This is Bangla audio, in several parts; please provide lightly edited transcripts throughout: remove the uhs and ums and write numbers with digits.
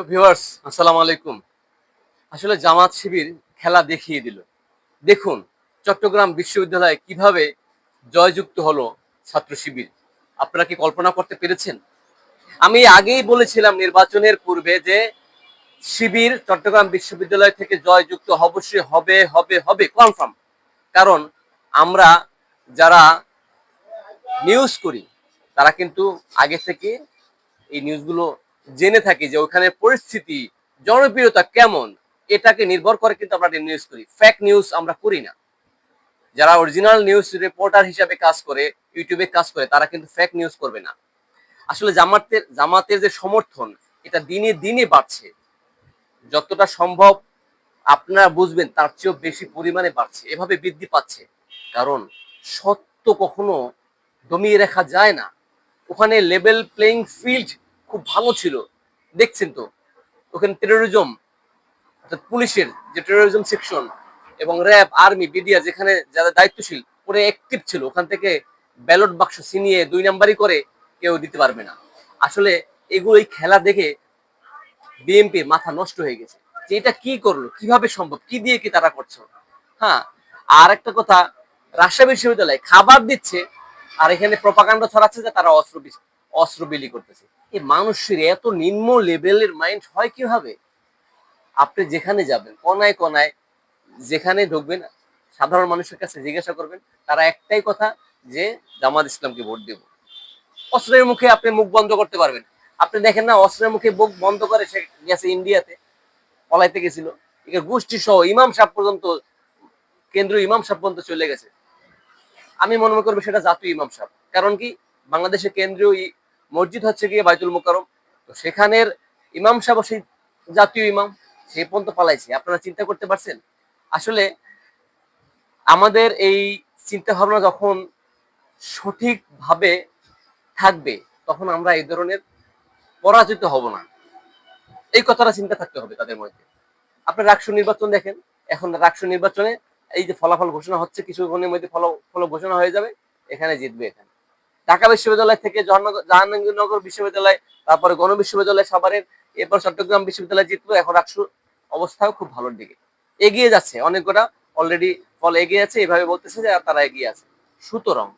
ভিউয়ার্স, আসসালামু আলাইকুম। আসলে জামাত শিবির খেলা দেখিয়ে দিল। দেখুন চট্টগ্রাম বিশ্ববিদ্যালয়ে কিভাবে জয়যুক্ত হলো ছাত্র শিবির। আপনারা কি কল্পনা করতে পেরেছেন? আমি আগেই বলেছিলাম নির্বাচনের পূর্বে যে শিবির চট্টগ্রাম বিশ্ববিদ্যালয় থেকে জয়যুক্ত অবশ্যই হবে হবে হবে কনফার্ম। কারণ আমরা যারা নিউজ করি তারা কিন্তু আগে থেকে এই নিউজগুলো জেনে থাকি যে ওখানে পরিস্থিতি জনপ্রিয়তা কেমন, এটাকে নির্ভর করে কিন্তু আমরা নিউজ করি। ফেক নিউজ আমরা করি না। যারা অরিজিনাল নিউজ রিপোর্টার হিসাবে কাজ করে, ইউটিউবে কাজ করে, তারা কিন্তু ফেক নিউজ করবে না। আসলে জামাতের যে সমর্থন, এটা দিনে দিনে বাড়ছে। যতটা সম্ভব আপনারা বুঝবেন তার চেয়েও বেশি পরিমাণে বাড়ছে, এভাবে বৃদ্ধি পাচ্ছে। কারণ সত্য কখনো দমিয়ে রাখা যায় না। ওখানে লেভেল প্লেইং ফিল্ড খুব ভালো ছিল, দেখছেন তো। ওখানে টেরোরিজম, অর্থাৎ পুলিশের যে টেরোরিজম সেকশন এবং র্যাব, আর্মি, বিডিআর যেখানে যারা দায়িত্বশীল পুরো অ্যাক্টিভ ছিল, ওখান থেকে ব্যালট বাক্স ছিনিয়ে 2 নাম্বারই করে কেউ দিতে পারবে না। আসলে এগুলো এই খেলা দেখে বিএনপির মাথা নষ্ট হয়ে গেছে যে এটা কি করলো, কিভাবে সম্ভব, কি দিয়ে কি তারা করছে। হ্যাঁ, আর একটা কথা, রাজশাহী বিশ্ববিদ্যালয়ে খাবার দিচ্ছে আর এখানে প্রপাগান্ডা ছড়াচ্ছে যে তারা অস্ত্র বিলি করতেছে। এই মানুষের এত নিম্ন লেভেলের মাইন্ড হয় কিভাবে? আপনি যেখানে যাবেন কোনায় কোনায়, যেখানে ঢুকবেন, সাধারণ মানুষের কাছে জিজ্ঞাসা করবেন, তারা একটাই কথা, যে জামাত ইসলামকে ভোট দেব। অস্ত্রের মুখে আপনি মুখ বন্ধ করতে পারবেন। আপনি দেখেন না, অস্ত্রের মুখে মুখ বন্ধ করে সে গেছে ইন্ডিয়াতে, পলাইতে গেছিল। এর গোষ্ঠী সহ ইমাম সাহেব পর্যন্ত, কেন্দ্রীয় ইমাম সাহেব পর্যন্ত চলে গেছে। আমি মনে করবো সেটা জাতীয় ইমাম সাহেব। কারণ কি, বাংলাদেশের কেন্দ্রীয় মসজিদ হচ্ছে গিয়ে বাইতুল মোকাররম। তো সেখানের ইমাম সাহেব সেই জাতীয় ইমাম, সে পর্যন্ত পালাইছে। আপনারা চিন্তা করতে পারছেন? আসলে আমাদের এই চিন্তা ভাবনা যখন সঠিকভাবে থাকবে, তখন আমরা এই ধরনের পরাজিত হব না। এই কথাটা চিন্তা থাকতে হবে তাদের মধ্যে। আপনার রাষ্ট্র নির্বাচন দেখেন, এখন রাষ্ট্র নির্বাচনে এই যে ফলাফল ঘোষণা হচ্ছে, কিছুক্ষণের মধ্যে ফল ঘোষণা হয়ে যাবে, এখানে জিতবে। এখানে ঢাকা বিশ্ববিদ্যালয় থেকে জাহাঙ্গীরনগর বিশ্ববিদ্যালয়, তারপরে গণ বিশ্ববিদ্যালয় সাভারের, এরপর চট্টগ্রাম বিশ্ববিদ্যালয় জিতলো। এখন রাষ্ট্র অবস্থাও খুব ভালোর দিকে এগিয়ে যাচ্ছে। অনেকটা অলরেডি ফল এগিয়ে আছে, এভাবে বলতেছে যে তারা এগিয়ে আছে। সুতরাং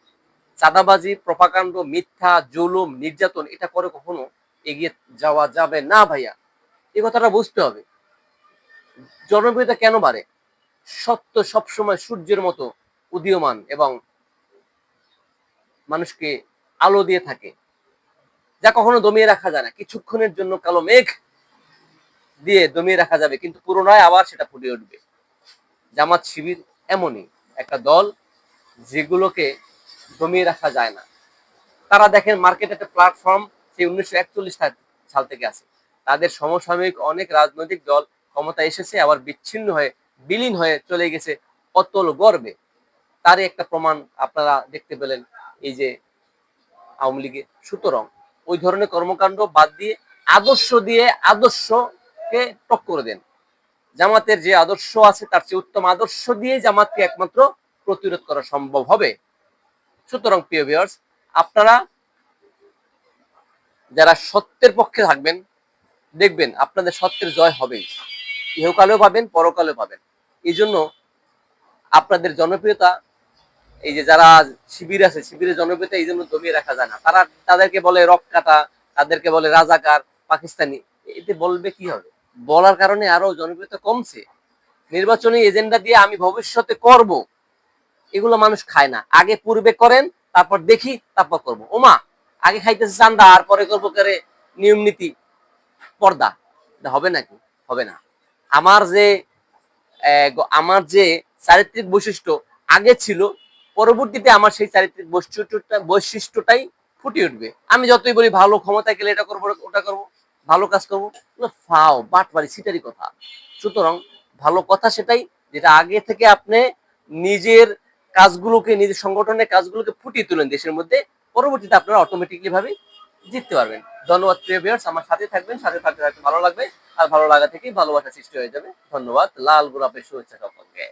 চাঁদাবাজি, প্রপাকাণ্ড, মিথ্যা, জুলুম, নির্যাতন, এটা করে কখনো এগিয়ে যাওয়া যাবে না ভাইয়া। এই কথাটা বুঝতে হবে। জনপ্রিয়তা কেন বাড়ে? সত্য সবসময় সূর্যের মতো উদীয়মান এবং মানুষকে আলো দিয়ে থাকে, যা কখনো দমিয়ে রাখা যায় না। কিছুক্ষণের জন্য কালো মেঘ দিয়ে দমিয়ে রাখা যাবে, কিন্তু পুরোনায় আবার সেটা ফুটে উঠবে। জামাত শিবির এমনই একটা দল, যেগুলোকে দমিয়ে রাখা যায় না। তারা দেখেন মার্কেট একটা প্ল্যাটফর্ম, সেই 1941 সাল থেকে আছে। তাদের সমসাময়িক অনেক রাজনৈতিক দল ক্ষমতা এসেছে, আবার বিচ্ছিন্ন হয়ে বিলীন হয়ে চলে গেছে অতল গর্বে। তারই একটা প্রমাণ আপনারা দেখতে পেলেন এই যে আওয়ামী লীগে। সুতরাং ওই ধরনের কর্মকাণ্ড বাদ দিয়ে আদর্শকে টক্কর দেন। জামাতের যে আদর্শ আছে তার চেয়ে উত্তম আদর্শ দিয়ে জামাতকে একমাত্র প্রতিরোধ করা সম্ভব হবে। সুতরাং প্রিয় ভিউয়ার্স, আপনারা যারা সত্যের পক্ষে থাকবেন, দেখবেন আপনাদের সত্যের জয় হবেই। ইহকালেও পাবেন, পরকালেও পাবেন। এই জন্য আপনাদের জনপ্রিয়তা, এই যে যারা শিবির আছে, শিবিরের জনপ্রিয়তা এই জন্য দমিয়ে রাখা যায় না। তাদেরকে বলে রক কাটা, তাদেরকে বলে রাজাকার, পাকিস্তানি। এতে বলবে কি হবে? বলার কারণে আরো জনপ্রিয়তা কমছে। নির্বাচনী এজেন্ডা দিয়ে আমি ভবিষ্যতে করব, এগুলো মানুষ খায় না। আগে পূর্বে করেন, তারপর দেখি, তারপর করব। ওমা, আগে খাইতেছে চান্দা আর পরে করবো করে নিয়ম নীতি, পর্দা। হবে নাকি? হবে না। আমার যে আমার যে চারিত্রিক বৈশিষ্ট্য আগে ছিল, পরবর্তীতে আমার সেই চারিত্রিক বৈশিষ্ট্যটাই ফুটে উঠবে। আমি যতই বলি ভালো, ক্ষমতায় গেলে এটা করবো, ওটা করবো, ভালো কাজ করবো, ফাও বাটবাড়ি ছিটারি কথা। সুতরাং ভালো কথা সেটাই, যেটা আগে থেকে আপনি নিজের কাজগুলোকে, নিজের সংগঠনের কাজগুলোকে ফুটিয়ে তুলেন দেশের মধ্যে, পরবর্তীতে আপনারা অটোমেটিকলি ভাবে জিততে পারবেন। ধন্যবাদ প্রিয় ভিউয়ার্স, আমার সাথে থাকবেন, সাথে থাকতে থাকতে ভালো লাগবে। আর ভালো লাগা থেকেই ভালোবাসা সৃষ্টি হয়ে যাবে। ধন্যবাদ। লাল গোলাপের শুভেচ্ছা সকলকে।